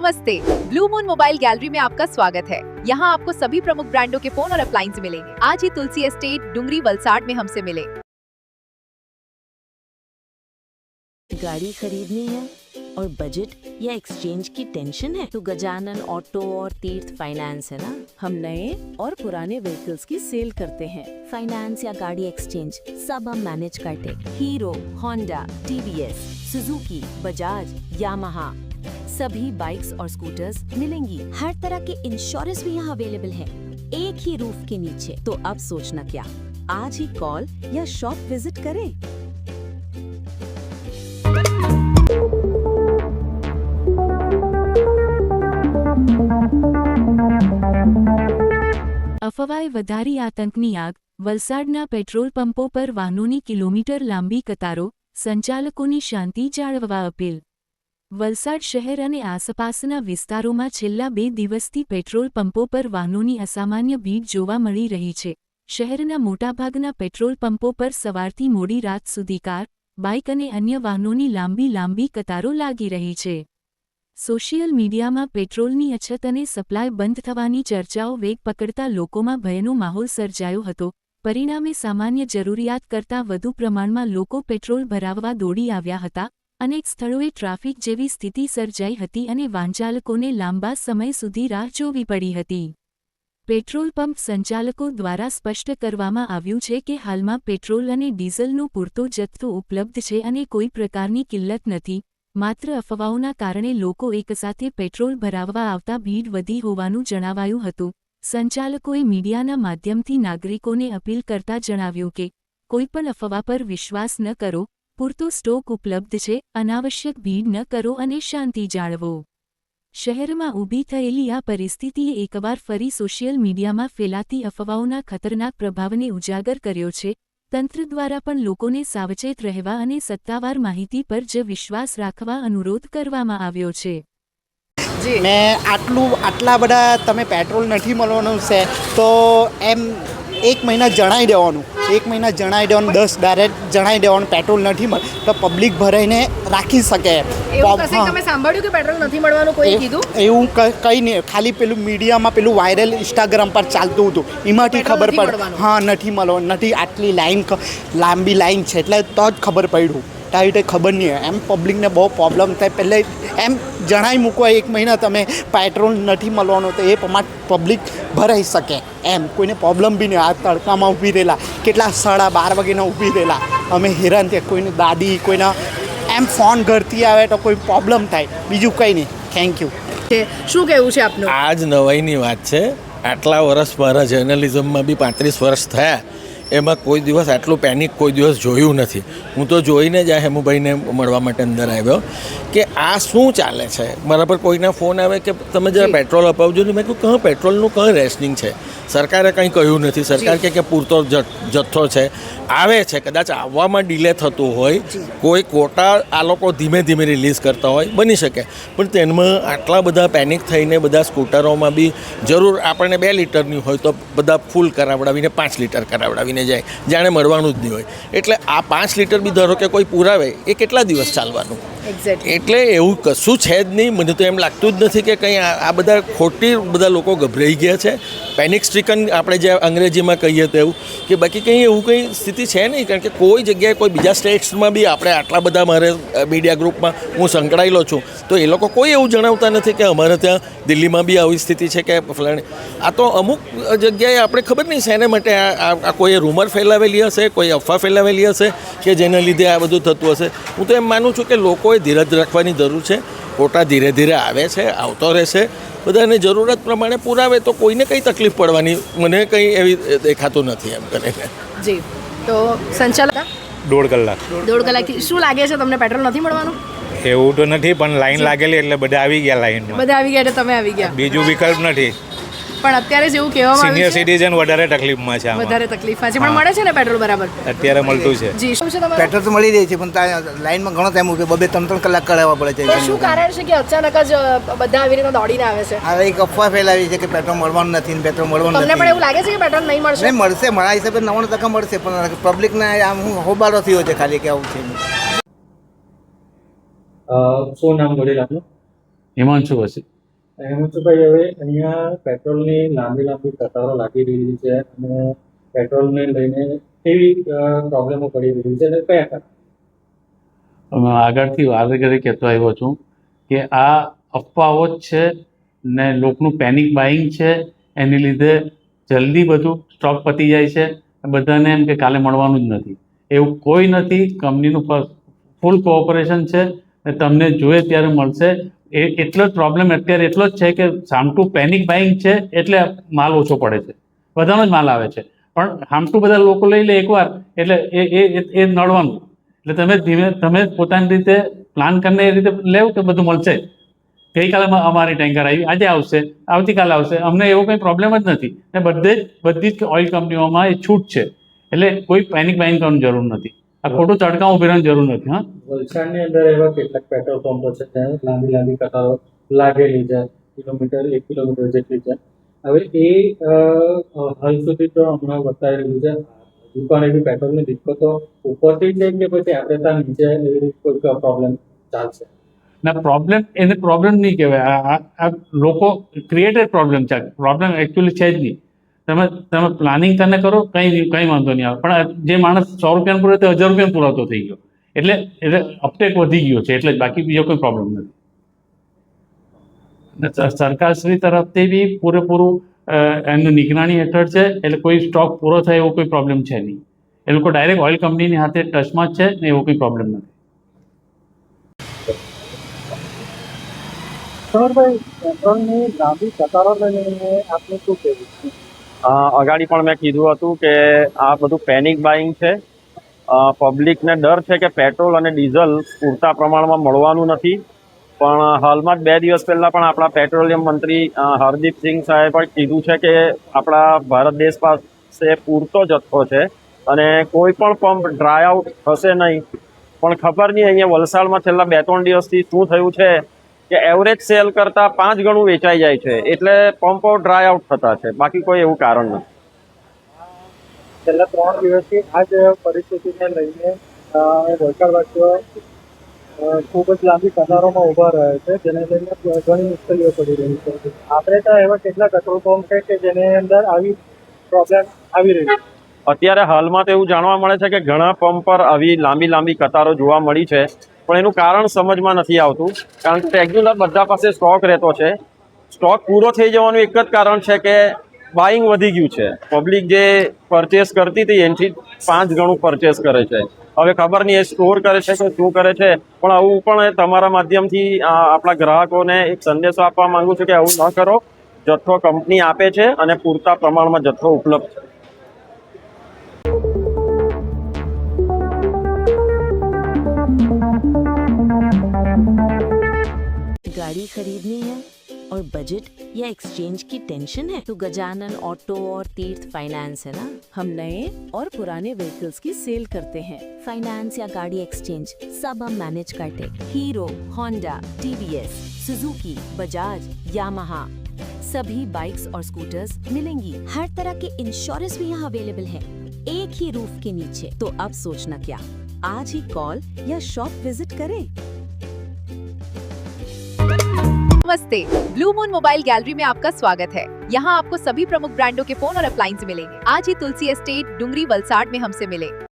नमस्ते, blue moon mobile gallery में आपका स्वागत है। यहाँ आपको सभी प्रमुख ब्रांडों के फोन और अप्लायंस मिलेंगे। आज ही तुलसी एस्टेट डुंगरी वलसाड में हमसे मिले। गाड़ी खरीदनी है और बजट या एक्सचेंज की टेंशन है तो गजानन ऑटो और तीर्थ फाइनेंस है ना। हम नए और पुराने व्हीकल्स की सेल करते हैं। फाइनेंस या गाड़ी एक्सचेंज सब हम मैनेज करते। Hero, Honda, TVS, Suzuki, Bajaj, Yamaha सभी बाइक्स और स्कूटर्स मिलेंगी। हर तरह के इंश्योरेंस भी यहाँ अवेलेबल है, एक ही रूफ के नीचे। तो अब सोचना क्या, आज ही कॉल या शॉप विजिट करें। અફવાએ વધારી આતંકની આગ, વલસાડના પેટ્રોલ પંપો પર વાહનોની કિલોમીટર લાંબી કતારો, સંચાલકોની શાંતિ જાળવવા અપીલ। વલસાડ શહેર અને આસપાસના વિસ્તારોમાં છેલ્લા 2 દિવસથી પેટ્રોલ પંપો પર વાહનોની અસામાન્ય ભીડ જોવા મળી રહી છે। શહેરના મોટાભાગના પેટ્રોલ પંપો પર સવારથી મોડી રાત સુધી કાર, બાઇક અને અન્ય વાહનોની લાંબી કતારો લાગી રહી છે। સોશિયલ મીડિયામાં પેટ્રોલની અછત અને સપ્લાય બંધ થવાની ચર્ચાઓ વેગ પકડતા લોકોમાં ભયનો માહોલ સર્જાયો હતો। પરિણામે સામાન્ય જરૂરિયાત કરતાં વધુ પ્રમાણમાં લોકો પેટ્રોલ ભરાવવા દોડી આવ્યા હતા। અનેક સ્થળોએ ટ્રાફિક જેવી સ્થિતિ સર્જાઈ હતી અને વાહનચાલકોને લાંબા સમય સુધી રાહ જોવી પડી હતી। પેટ્રોલ પંપ સંચાલકો દ્વારા સ્પષ્ટ કરવામાં આવ્યું છે કે હાલમાં પેટ્રોલ અને ડીઝલનો પૂરતો જથ્થો ઉપલબ્ધ છે અને કોઈ પ્રકારની કિલ્લત નથી। માત્ર અફવાઓના કારણે લોકો એકસાથે પેટ્રોલ ભરાવવા આવતા ભીડ વધી હોવાનું જણાવાયું હતું। સંચાલકોએ મીડિયાના માધ્યમથી નાગરિકોને અપીલ કરતા જણાવ્યું કે કોઈપણ અફવા પર વિશ્વાસ ન કરો, પૂરતો સ્ટોક ઉપલબ્ધ છે, અનાવશ્યક ભીડ ન કરો અને શાંતિ જાળવો। શહેરમાં ઊભી થયેલી આ પરિસ્થિતિએ એકવાર ફરી સોશિયલ મીડિયામાં ફેલાતી અફવાઓના ખતરનાક પ્રભાવને ઉજાગર કર્યો છે। તંત્ર દ્વારા પણ લોકોને સાવચેત રહેવા અને સત્તાવાર માહિતી પર જ વિશ્વાસ રાખવા અનુરોધ કરવામાં આવ્યો છે। મેં આટલા બધા તમે પેટ્રોલ નથી મળવાનું છે તો એમ 1 મહિના જણાવી દેવાનું, 10 ડાયરેક્ટ જણાવી દેવાનું પેટ્રોલ નથી મળે તો પબ્લિક ભરાઈને રાખી શકે। તમે સાંભળ્યું કે પેટ્રોલ નથી મળવાનું કોઈ કીધું? એવું કંઈ નહીં, ખાલી પેલું મીડિયામાં પેલું વાયરલ ઇન્સ્ટાગ્રામ પર ચાલતું હતું, એમાંથી ખબર પડે હા નથી મળવાનું, નથી આટલી લાંબી લાઈન છે એટલે તો જ ખબર પડ્યું। આવી રીતે ખબર નહીં હોય એમ પબ્લિકને બહુ પ્રોબ્લેમ થાય। પહેલે એમ જણાવી મૂકો 1 મહિના તમે પેટ્રોલ નથી મળવાનું તો એ પ્રમાણે પબ્લિક ભરાઈ શકે એમ, કોઈને પ્રોબ્લેમ બી નહીં। આ તડકામાં ઊભી રહેલા, કેટલા 12:30 વાગ્યાના ઊભી રહેલા, અમે હેરાન થયા। કોઈને દાદી કોઈના એમ ફોન ઘરથી આવે તો કોઈ પ્રોબ્લેમ થાય, બીજું કંઈ નહીં। Thank you. શું કહેવું છે આપનું? આજ નવાઈની વાત છે, આટલા વર્ષ મારા જર્નલિઝમમાં બી 35 વર્ષ થયા, એમાં કોઈ દિવસ આટલું પેનિક કોઈ દિવસ જોયું નથી। હું તો જોઈને જ આ હેમુભાઈને મળવા માટે અંદર આવ્યો કે આ શું ચાલે છે। મારા પર કોઈના ફોન આવે કે તમે જરા પેટ્રોલ અપાવજો ને, મેં કહ્યું કહં પેટ્રોલનું કંઈ રેશનિંગ છે, સરકારે કંઈ કહ્યું નથી। સરકાર કે પૂરતો જથ્થો છે, આવે છે, કદાચ આવવામાં ડિલે થતું હોય, કોઈ કોટા આ લોકો ધીમે ધીમે રિલીઝ કરતા હોય, બની શકે। પણ તેમાં આટલા બધા પેનિક થઈને બધા સ્કૂટરોમાં બી જરૂર આપણને 2 લીટરની હોય તો બધા ફૂલ કરાવડાવીને 5 લીટર કરાવડાવીને જાય, જાણે મળવાનું જ નહીં હોય। એટલે આ 5 લીટર બી ધારો કે કોઈ પુરાવે એ કેટલા દિવસ ચાલવાનું? એટલે એવું કશું છે જ નહીં। મને તો એમ લાગતું જ નથી કે કંઈ આ બધા ખોટી બધા લોકો ગભરાઈ ગયા છે, પેનિક સ્ટ્રીકન આપણે જે અંગ્રેજીમાં કહીએ તો એવું, કે બાકી કંઈ એવું કંઈ સ્થિતિ છે નહીં। કારણ કે કોઈ જગ્યાએ કોઈ બીજા સ્ટેટ્સમાં બી આપણે આટલા બધા મારે મીડિયા ગ્રુપમાં હું સંકળાયેલો છું તો એ લોકો કોઈ એવું જણાવતા નથી કે અમારે ત્યાં દિલ્હીમાં બી આવી સ્થિતિ છે કે ફલાણી। આ તો અમુક જગ્યાએ આપણે ખબર નહીં શેને માટે આ કોઈ રૂમર ફેલાવેલી હશે, કોઈ અફવા ફેલાવેલી હશે કે જેના લીધે આ બધું થતું હશે। હું તો એમ માનું છું કે લોકોએ ધીરજ રાખવાની જરૂર છે। કોટા ધીરે ધીરે આવે છે, આવતો રહેશે, બધાને જરૂરત પ્રમાણે પુરાવે તો કોઈને કંઈ તકલીફ પડવાની મને કંઈ એવી દેખાતું નથી એમ કરીને। જી, તો સંચાલક 1.5 કલાક 1.5 કલાકથી શું લાગે છે તમને પેટ્રોલ નથી મળવાનું? એવું તો નથી, પણ લાઈન લાગેલી એટલે બધા આવી ગયા લાઈનમાં। બધા આવી ગયા એટલે તમે આવી ગયા, બીજું વિકલ્પ નથી। પણ અત્યારે જેવું કહેવામાં આવ્યું સિનિયર છે સિટીઝન વધારે તકલીફમાં છે, વધારે તકલીફમાં છે, પણ મળે છે ને પેટ્રોલ બરાબર? અત્યારે મળતું છે। જી, શું છે તમારું? પેટ્રોલ તો મળી રહી છે પણ લાઈનમાં ઘણો ટાઈમ ઉભે 2-3 કલાક કરાવવા પડે છે। શું કારણ છે કે અચાનક જ બધા આવી રીતે દોડીને આવે છે? આ એક અફવા ફેલાવી છે કે પેટ્રોલ મળવાનું નથી ને પેટ્રોલ મળવાનું તમને નથી। પણ એવું લાગે છે કે પેટ્રોલ નહીં મળશે? નહીં મળશે, મારા હિસાબે 99% મળશે, પણ પબ્લિકને આમ હોબાળો થયો છે ખાલી કે આવું છે। શું નામ બોલેલા આપનું? હિમાંશુ વસી। હેમંતભાઈ, હવે અહીંયા પેટ્રોલની લાંબી કતારો લાગી રહી છે અને પેટ્રોલને લઈને કેવી પ્રોબ્લેમો પડી રહી છે અને કયા કારણ? આગળથી વારે કહેતો આવ્યો છું કે આ અફવાઓ જ છે ને લોકોનું પેનિક બાઇંગ છે, એની લીધે જલ્દી બધું સ્ટોક પતી જાય છે. બધાને એમ કે કાલે મળવાનું જ નથી, એવું કોઈ નથી. કંપનીનું ફૂલ કોઓપરેશન છે ને તમને જોઈએ ત્યારે મળશે. એટલો જ પ્રોબ્લેમ અત્યારે એટલો જ છે કે સામટું પેનિક બાઇંગ છે એટલે માલ ઓછો પડે છે, બધાનો જ માલ આવે છે, પણ સામટું બધા લોકો લઈ લે એકવાર એટલે એ નડવાનું. એટલે તમે પોતાની રીતે પ્લાન કરીને એ રીતે લેવ કે બધું મળશે. ગઈકાલે અમારી ટેન્કર આવી, આજે આવશે, આવતીકાલે આવશે, અમને એવો કંઈ પ્રોબ્લેમ જ નથી. ને બધી જ ઓઇલ કંપનીઓમાં એ છૂટ છે, એટલે કોઈ પેનિક બાઇંગ કરવાની જરૂર નથી. આ ખોટું તડકા ઉભી રહેવાની જરૂર નથી. હા, વલસાડની અંદર એવા કેટલાક પેટ્રોલ પંપો છે ત્યાં લાંબી કતારો લાગેલી છે, 1 કિલોમીટર જેટલી છે. હવે એ હાલ સુધી તો હમણાં બતાવી રહ્યું છે, હજુ પણ એવી પેટ્રોલની દિક્કતો ઉપરથી છે કે પછી આપણે ત્યાં નીચે એવી કોઈ પ્રોબ્લેમ ચાલશે? ના, એને પ્રોબ્લેમ નહીં કહેવાય. આ લોકો ક્રિએટેડ પ્રોબ્લેમ છે. પ્રોબ્લેમ એકચ્યુઅલી છે જ નહીં. તમે પ્લાનિંગ કરીને કરો, કંઈ વાંધો નહીં આવે. પણ જે માણસ 100 રૂપિયાનું પૂરે તે 1000 રૂપિયાનું પુરાવતો થઈ ગયો, એટલે અપટેક વધી ગયો છે, એટલે જ. બાકી બીજો કોઈ પ્રોબ્લેમ નથી. સરકારશ્રી તરફથી બી પૂરેપૂરું એમની નિગરાણી હેઠળ છે, એટલે કોઈ સ્ટોક પૂરો થાય એવો કોઈ પ્રોબ્લેમ છે નહીં. એ લોકો ડાયરેક્ટ ઓઇલ કંપનીની હાથે ટચમાં જ છે ને એવો કોઈ પ્રોબ્લેમ નથી. સૌરભભાઈ, પેટ્રોલની લાંબી કતારો લઈને આપનું શું કહેવું છે? અગાડી પણ મેં કીધું હતું કે આ બધું પેનિક બાઇંગ છે. પબ્લિકને ડર છે કે પેટ્રોલ અને ડીઝલ પૂરતા પ્રમાણમાં મળવાનું નથી. પણ હાલમાં જ 2 દિવસ પહેલાં પણ આપણા પેટ્રોલિયમ મંત્રી હરદીપસિંહ સાહેબે કીધું છે કે આપણા ભારત દેશ પાસે પૂરતો જથ્થો છે અને કોઈ પણ પંપ ડ્રાય આઉટ થશે નહીં. પણ ખબર નહીં અહીંયા વલસાડમાં છેલ્લા 2-3 દિવસથી શું થયું છે કે એવરેજ સેલ કરતાં 5 ગણું વેચાઈ જાય છે, એટલે પંપો ડ્રાય આઉટ થતા છે. બાકી કોઈ એવું કારણ નથી. છેલ્લા 3 દિવસથી આ જ પરિસ્થિતિને લઈને વલસાડવાસીઓ ખૂબ જ લાંબી કતારોમાં ઊભા રહે છે, જેને લઈને ઘણી મુશ્કેલીઓ પડી રહી છે. આપણે ત્યાં એવા કેટલા પેટ્રોલ પંપ છે કે જેની અંદર આવી પ્રોબ્લેમ આવી રહી છે? અત્યારે હાલમાં તો એવું જાણવા મળે છે કે ઘણા પંપ પર આવી લાંબી કતારો જોવા મળી છે, પણ એનું કારણ સમજમાં નથી આવતું. કારણ કે રેગ્યુલર બધા પાસે સ્ટોક રહેતો છે. સ્ટોક પૂરો થઈ જવાનું એક જ કારણ છે કે બાઇંગ વધી ગયું છે. પબ્લિક જે પરચેસ કરતી હતી એનાથી 5 ગણું પરચેસ કરે છે. હવે ખબર નહીં એ સ્ટોર કરે છે કે શું કરે છે, પણ આવું પણ તમારા માધ્યમથી આપણા ગ્રાહકોને એક સંદેશો આપવા માંગુ છું કે આવું ન કરો. જથ્થો કંપની આપે છે અને પૂરતા પ્રમાણમાં જથ્થો ઉપલબ્ધ છે. गाड़ी खरीदनी है और बजट या एक्सचेंज की टेंशन है तो गजानन ऑटो और तीर्थ फाइनेंस है ना. हम नए और पुराने व्हीकल्स की सेल करते हैं. फाइनेंस या गाड़ी एक्सचेंज सब हम मैनेज करते. Hero, Honda, TVS, Suzuki, Bajaj, Yamaha सभी बाइक्स और स्कूटर्स मिलेंगी. हर तरह के इंश्योरेंस भी यहाँ अवेलेबल है, एक ही रूफ के नीचे. तो अब सोचना क्या, आज ही कॉल या शॉप विजिट करें. नमस्ते, ब्लू मून मोबाइल गैलरी में आपका स्वागत है। यहाँ आपको सभी प्रमुख ब्रांडों के फोन और अप्लायंस मिलेंगे। आज ही तुलसी एस्टेट डुंगरी वलसाड में हमसे मिले।